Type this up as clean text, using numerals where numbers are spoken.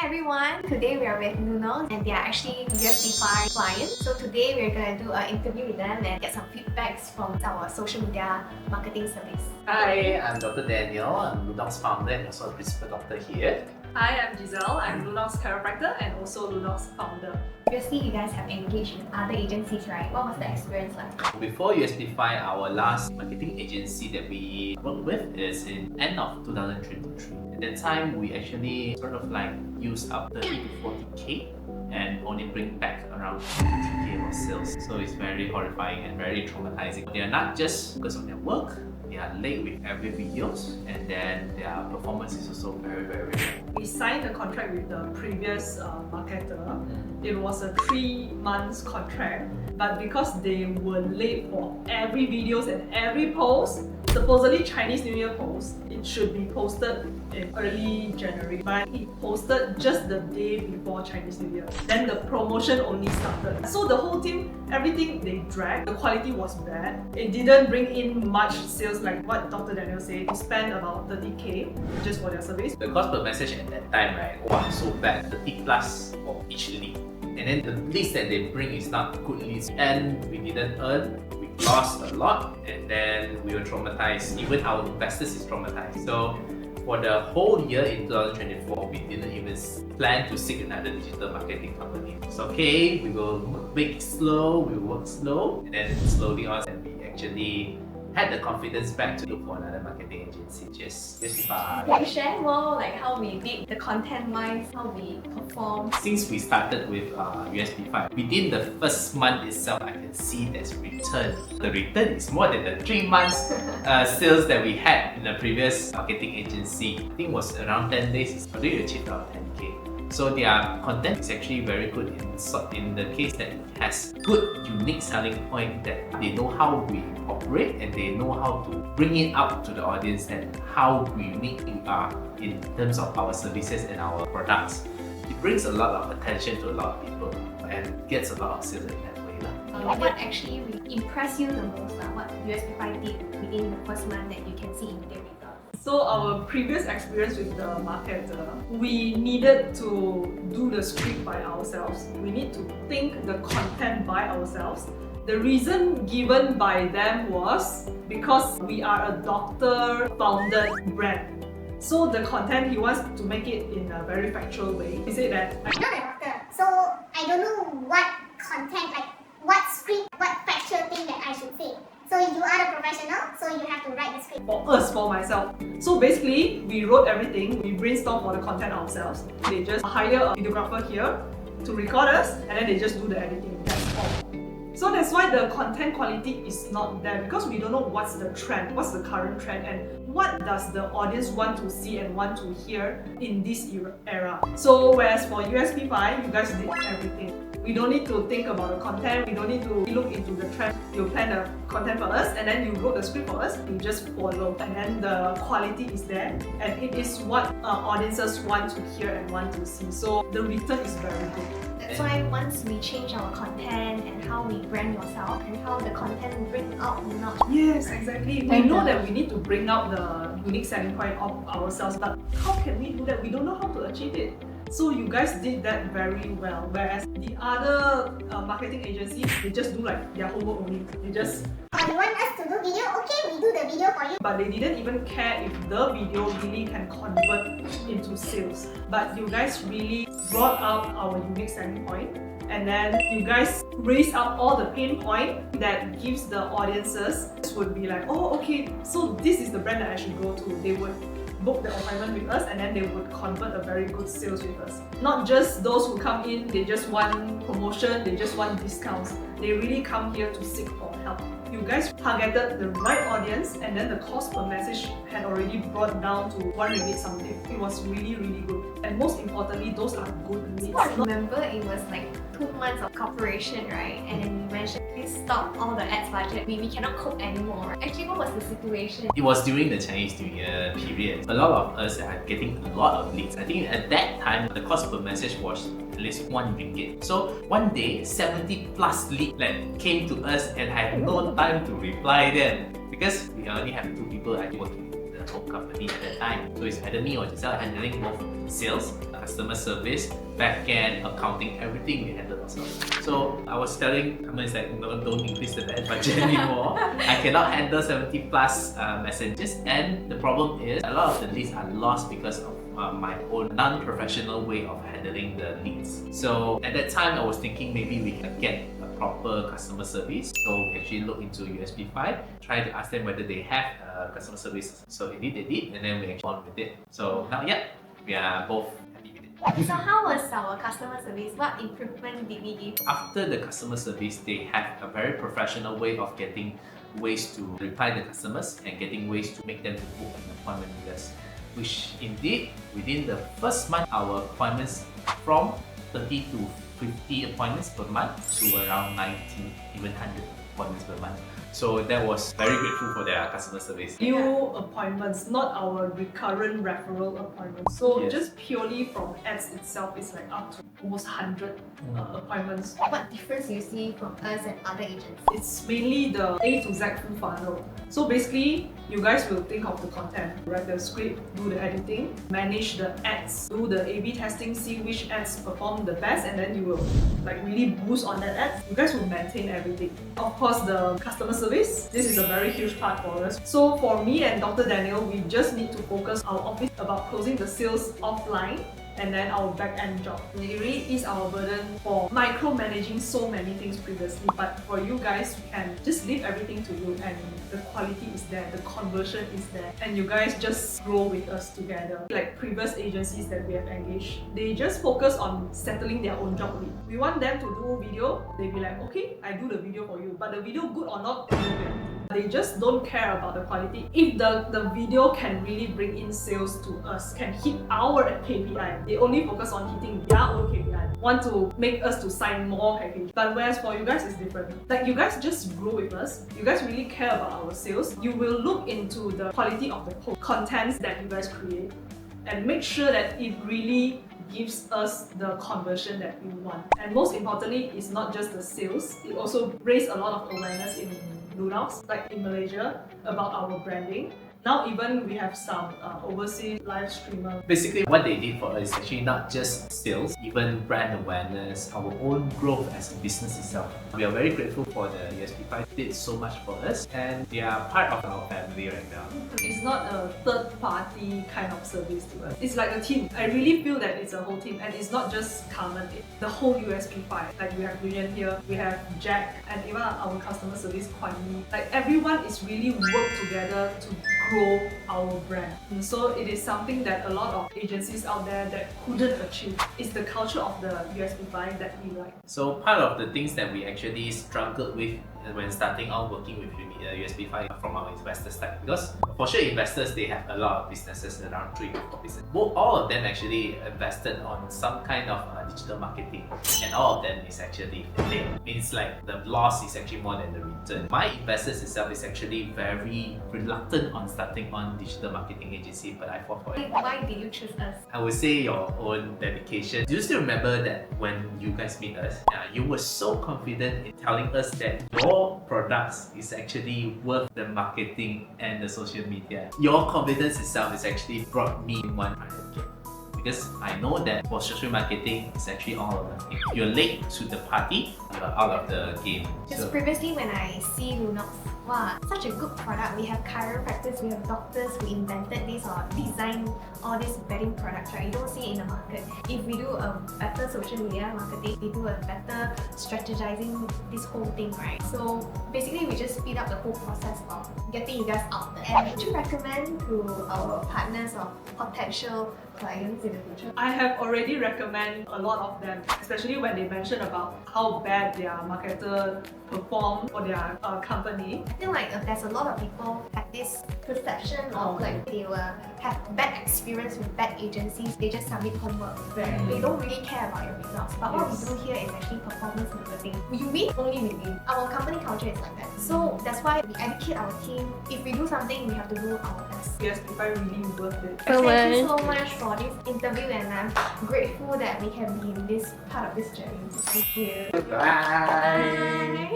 Hi everyone! Today we are with LUNOX and they are actually USP5 clients. So today we're going to do an interview with them and get some feedbacks from our social media marketing service. Hi, I'm Dr. Daniel. I'm LUNOX founder and also a principal doctor here. Hi, I'm Giselle. I'm LUNOX chiropractor and also LUNOX founder. Previously, you guys have engaged with other agencies, right? What was the experience like? Before USP5, our last marketing agency that we worked with is in end of 2023. At that time, we actually sort of like used up 30 to 40k and only bring back around 2-3k of sales. So it's very horrifying and very traumatizing. They are not just focused on their work, they are late with every videos, and then their performance is also very bad. We signed a contract with the previous marketer. It was a 3 months contract, but because they were late for every videos and every post, supposedly Chinese New Year post, it should be posted in early January, but it posted just the day before Chinese New Year. Then the promotion only started. So the whole team, everything they dragged, the quality was bad. It didn't bring in much sales like what Dr. Daniel said. We spent about 30k just for their service. The cost per message at that time, right, wow, so bad, 30 plus for each lead. And then the leads that they bring is not good leads, and we didn't earn. We lost a lot, and then we were traumatized. Even our investors is traumatized. So for the whole year in 2024, we didn't even plan to seek another digital marketing company. It's okay, we will make it slow, we will work slow, and then slowly on, and we actually had the confidence back to look for another marketing agency, just USP5. Can you share more like how we did the content-wise, how we performed? Since we started with USP5, within the first month itself, I can see there's return. The return is more than the 3 months sales that we had in the previous marketing agency. I think it was around 10 days, it's already achieved around 10k. So their content is actually very good in the case that it has good unique selling point, that they know how we operate and they know how to bring it out to the audience and how unique we are in terms of our services and our products. It brings a lot of attention to a lot of people and gets a lot of sales in that way. What actually impressed you the most? What USP5 did within the first month that you can see immediate results? So our previous experience with the marketer, we needed to do the script by ourselves. We need to think the content by ourselves. The reason given by them was because we are a doctor-founded brand. So the content, he wants to make it in a very factual way. He said that, I'm not a doctor, so I don't know what content, like what script, what factual thing that I should say. So you are the professional, so you have to write the script. for myself. So basically, we wrote everything, we brainstormed for the content ourselves. They just hire a videographer here to record us, and then they just do the editing, that's all. So that's why the content quality is not there, because we don't know what's the trend, what's the current trend, and what does the audience want to see and want to hear in this era. So whereas for USP5, you guys did everything. We don't need to think about the content, we don't need to look into the trend. You plan the content for us and then you wrote the script for us, you just follow. And then the quality is there and it is what audiences want to hear and want to see. So the return is very good. That's why once we change our content and how we brand yourself and how the content bring out LUNOX. Yes, exactly. We know that we need to bring out the unique selling point of ourselves, but how can we do that? We don't know how to achieve it. So you guys did that very well, whereas the other marketing agencies, they just do like their homework only. They just... You want us to do video? Okay, we do the video for you. But they didn't even care if the video really can convert into sales. But you guys really brought out our unique selling point, and then you guys raised up all the pain point that gives the audiences would be like, oh okay, so this is the brand that I should go to. They would book the appointment with us and then they would convert a very good sales with us. Not just those who come in, they just want promotion, they just want discounts. They really come here to seek for help. You guys targeted the right audience and then the cost per message had already brought down to 1 ringgit something. It was really good. And most importantly, those are good leads. Remember, it was like 2 months of cooperation, right? And then you mentioned, please stop all the ads budget. We cannot cope anymore. Actually, what was the situation? It was during the Chinese New Year period. A lot of us are getting a lot of leads. I think at that time, the cost per message was at least 1 ringgit. So one day, 70 plus leads came to us and I had no time to reply them because we only have 2 people actually working in the whole company at that time. So it's either me or Giselle handling both sales, customer service, back-end, accounting, everything we handle ourselves. So I was telling someone, it's like, no, don't increase the budget anymore. I cannot handle 70 plus messages, and the problem is a lot of the leads are lost because of my own non-professional way of handling the leads. So at that time, I was thinking maybe we can get a proper customer service. So we actually look into USB 5, try to ask them whether they have customer service. So indeed they did, and then we actually on with it. So now, yeah, we are both happy with it. So how was our customer service? What improvement did we give? After the customer service, they have a very professional way of getting ways to reply the customers and getting ways to make them to book an appointment with us. Which indeed, within the first month, our appointments from 30 to 50 appointments per month to around 90, even 100 appointments per month. So that was very grateful for their customer service. New appointments, not our recurrent referral appointments. So Yes. just purely from ads itself is like up to almost 100 appointments. What difference do you see from us and other agents? It's mainly the A to Z full funnel. So basically, you guys will think of the content, write the script, do the editing, manage the ads, do the A/B testing, see which ads perform the best, and then you will like really boost on that ads. You guys will maintain everything. Of course, the customer service, this is a very huge part for us. So for me and Dr. Daniel, we just need to focus our office about closing the sales offline and then our back-end job. It really is our burden for micromanaging so many things previously, but for you guys, we can just leave everything to you and the quality is there, the conversion is there, and you guys just grow with us together. Like previous agencies that we have engaged, they just focus on settling their own job lead. We want them to do video, they be like, okay, I do the video for you, but the video good or not, they don't care. They just don't care about the quality. If the video can really bring in sales to us, can hit our KPI, they only focus on hitting their own KPI. Want to make us to sign more package. But whereas for you guys, it's different. Like you guys just grow with us. You guys really care about our sales. You will look into the quality of the contents that you guys create and make sure that it really gives us the conversion that we want. And most importantly, it's not just the sales. It also raised a lot of awareness in LUNOX, like in Malaysia, about our branding. Now even we have some overseas live streamer. Basically, what they did for us is actually not just sales, even brand awareness, our own growth as a business itself. We are very grateful for the USB5. Did so much for us, and they are part of our family right now. It's not a third-party kind of service to us. It's like a team. I really feel that it's a whole team, and it's not just Carmen. The whole USB5. Like we have Vivian here, we have Jack, and even our customer service, Kwan Yi. Like everyone is really work together to grow our brand. And so it is something that a lot of agencies out there that couldn't achieve. It's the culture of the USB5 that we like. So part of the things that we actually struggled with when starting out working with USB5 from our investor side, because for sure investors, they have a lot of businesses, around 3 or 4 businesses. All of them actually invested on some kind of digital marketing, and all of them is actually failed. Means like the loss is actually more than the return. My investors itself is actually very reluctant on starting on digital marketing agency, but I fought for it. Why did you choose us? I would say your own dedication. Do you still remember that when you guys meet us, you were so confident in telling us that your products is actually worth the marketing and the social media. Your confidence itself is actually brought me 100K. Because I know that for social marketing, it's actually all of them. If you're late to the party, you're out of the game. Just previously when I see LUNOX, wow, such a good product. We have chiropractors, we have doctors who invented this or designed all these bedding products, right? You don't see it in the market. If we do a better social media marketing, we do a better strategizing this whole thing, right? So basically we just speed up the whole process of getting you guys out there. And would you recommend to our partners or potential clients in the future? I have already recommend a lot of them, especially when they mention about how bad their marketer performed for their company. I feel like there's a lot of people have this perception of like they will have bad experience with bad agencies. They just submit homework. They don't really care about your results. But what we do here is actually performance marketing. You win, only we win. Our company culture is like that. So that's why we educate our team. If we do something, we have to do our best. USB5 really worth it. Thank you so much for this interview, and I'm grateful that we can be in this part of this journey. Thank you. Bye!